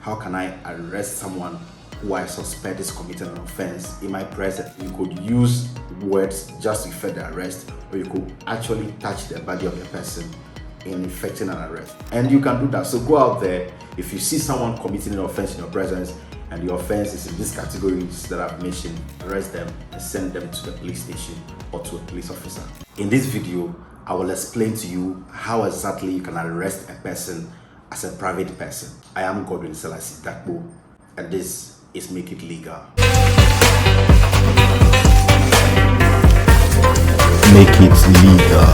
How can I arrest someone who I suspect is committing an offense in my presence? You could use words just to effect the arrest, or you could actually touch the body of the person in effecting an arrest. And you can do that. So go out there, if you see someone committing an offense in your presence and the offense is in these categories that I've mentioned, arrest them and send them to the police station or to a police officer. In this video, I will explain to you how exactly you can arrest a person as a private person. I am Godwin Selassie Dakbo, and this is Make It Legal. Make it legal.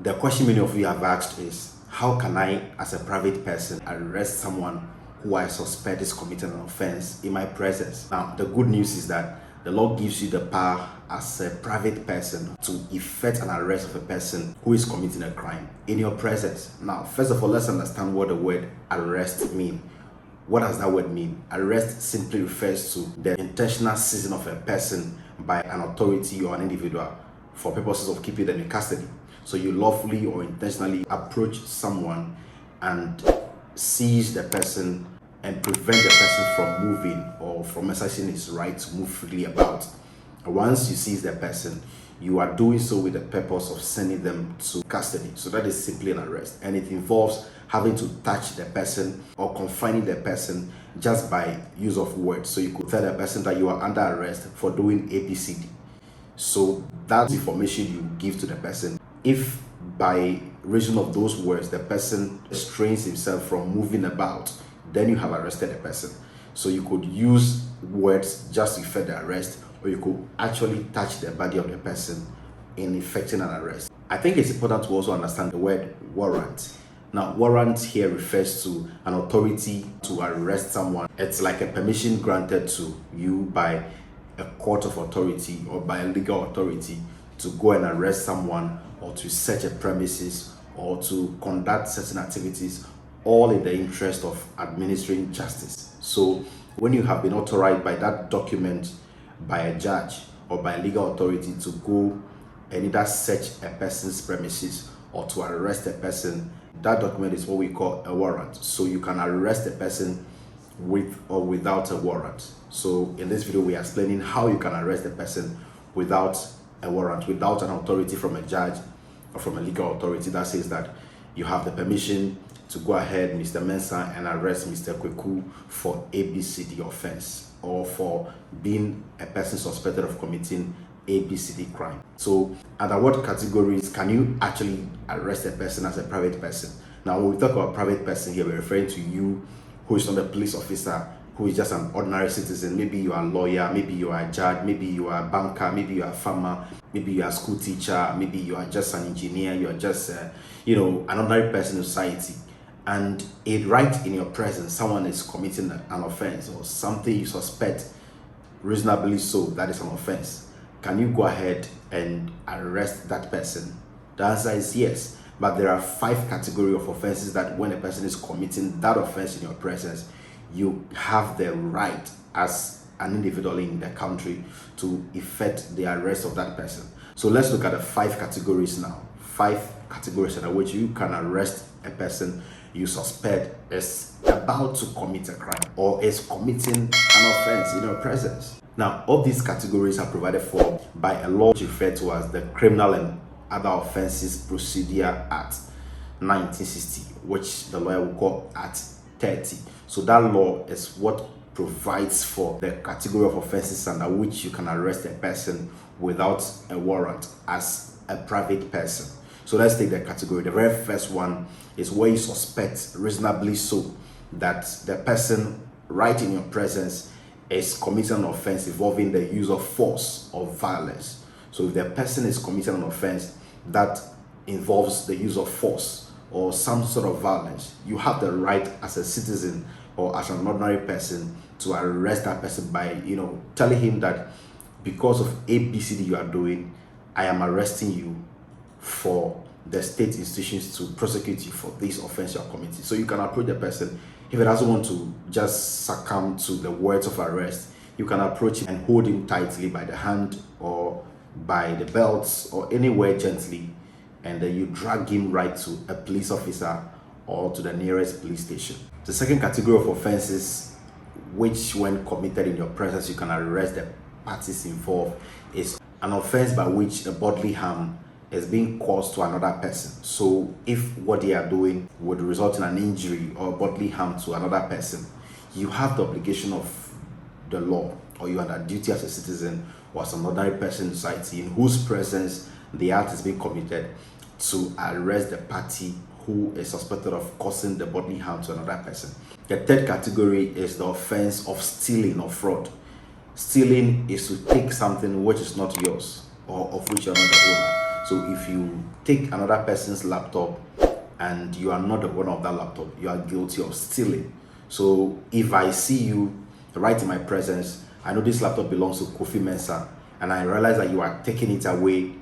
The question many of you have asked is, how can I, as a private person, arrest someone who I suspect is committing an offense in my presence? Now, the good news is that the law gives you the power as a private person to effect an arrest of a person who is committing a crime in your presence. Now, first of all, let's understand what the word arrest means. What does that word mean? Arrest simply refers to the intentional seizing of a person by an authority or an individual for purposes of keeping them in custody. So you lawfully or intentionally approach someone and seize the person and prevent the person from moving or from exercising his right to move freely about. Once you seize the person, you are doing so with the purpose of sending them to custody. So that is simply an arrest, and it involves having to touch the person or confining the person just by use of words. So you could tell the person that you are under arrest for doing ABCD. So that's information you give to the person. If by reason of those words the person restrains himself from moving about, then you have arrested the person. So you could use words just to effect the arrest, or you could actually touch the body of the person in effecting an arrest. I think it's important to also understand the word warrant. Now, warrant here refers to an authority to arrest someone. It's like a permission granted to you by a court of authority or by a legal authority to go and arrest someone or to search a premises or to conduct certain activities, all in the interest of administering justice. So when you have been authorized by that document by a judge or by a legal authority to go and either search a person's premises or to arrest a person, that document is what we call a warrant. So you can arrest a person with or without a warrant. So in this video, we are explaining how you can arrest a person without a warrant, without an authority from a judge or from a legal authority that says that you have the permission to go ahead, Mr. Mensah, and arrest Mr. Kweku for ABCD offense or for being a person suspected of committing ABCD crime. So under what categories can you actually arrest a person as a private person? Now, when we talk about private person here, we're referring to you who is not a police officer, who is just an ordinary citizen. Maybe you are a lawyer, maybe you are a judge, maybe you are a banker, maybe you are a farmer, maybe you are a school teacher, maybe you are just an engineer, you are just an ordinary person in society. And right in your presence, someone is committing an offense or something you suspect reasonably so that is an offense. Can you go ahead and arrest that person? The answer is yes. But there are 5 categories of offenses that when a person is committing that offense in your presence, you have the right as an individual in the country to effect the arrest of that person. So let's look at the 5 categories now. 5 categories under which you can arrest a person you suspect is about to commit a crime or is committing an offense in your presence. Now, all these categories are provided for by a law referred to as the Criminal and Other Offences Procedure Act 1960, which the lawyer will call Act 30. So that law is what provides for the category of offenses under which you can arrest a person without a warrant as a private person. So let's take the category. The very first one is where you suspect reasonably so that the person right in your presence is committing an offense involving the use of force or violence. So if the person is committing an offense that involves the use of force or some sort of violence, you have the right as a citizen or as an ordinary person to arrest that person by, telling him that because of ABCD you are doing, I am arresting you for the state institutions to prosecute you for this offense you are committing. So you can approach the person. If he doesn't want to just succumb to the words of arrest, you can approach him and hold him tightly by the hand or by the belts or anywhere gently, and then you drag him right to a police officer or to the nearest police station. The second category of offenses, which when committed in your presence you can arrest the parties involved, is an offense by which a bodily harm is being caused to another person. So if what they are doing would result in an injury or bodily harm to another person, you have the obligation of the law, or you have a duty as a citizen or as an ordinary person in society in whose presence the act is being committed, to arrest the party who is suspected of causing the bodily harm to another person. The third category is the offense of stealing or fraud. Stealing is to take something which is not yours or of which you are not the owner. So if you take another person's laptop and you are not the owner of that laptop, you are guilty of stealing. So if I see you right in my presence, I know this laptop belongs to Kofi Mensah, and I realize that you are taking it away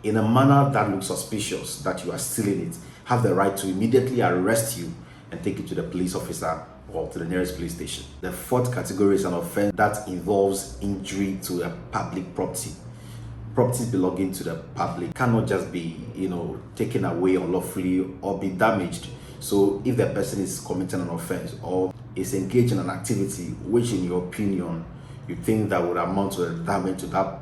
in a manner that looks suspicious, that you are stealing it, have the right to immediately arrest you and take you to the police officer or to the nearest police station. The fourth category is an offense that involves injury to a public property. Property belonging to the public cannot just be, taken away unlawfully or be damaged. So if the person is committing an offense or is engaged in an activity which in your opinion you think that would amount to a damage to that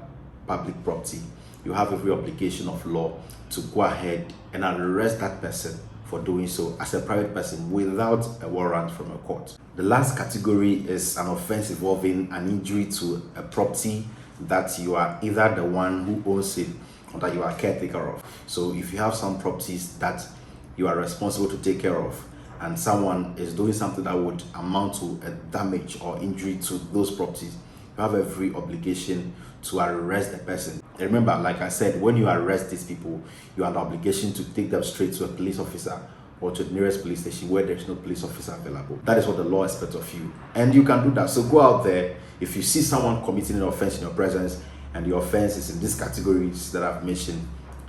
public property, you have every obligation of law to go ahead and arrest that person for doing so as a private person without a warrant from a court. The last category is an offense involving an injury to a property that you are either the one who owns it or that you are caretaker of. So if you have some properties that you are responsible to take care of, and someone is doing something that would amount to a damage or injury to those properties, you have every obligation to arrest the person. And remember, like I said, when you arrest these people, you have the obligation to take them straight to a police officer or to the nearest police station where there is no police officer available. That is what the law expects of you, and you can do that. So go out there. If you see someone committing an offense in your presence and the offense is in these categories that I've mentioned,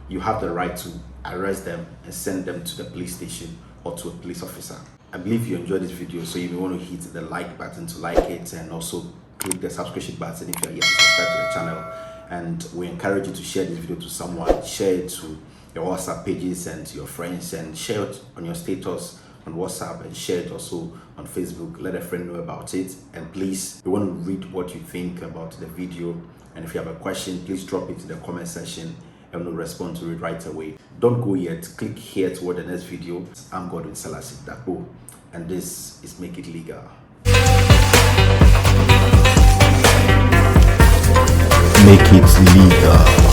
you have the right to arrest them and send them to the police station or to a police officer. I believe you enjoyed this video, so you may want to hit the like button to like it, and also click the subscription button if you are yet to subscribe to the channel. And we encourage you to share this video to someone. Share it to your WhatsApp pages and to your friends, and share it on your status on WhatsApp, and share it also on Facebook. Let a friend know about it. And please, we want to read what you think about the video, and if you have a question, please drop it in the comment section and we'll respond to it right away. Don't go yet. Click here toward the next video. I'm Godwin Selassie Dapo, and this is Make It Legal. Make it legal.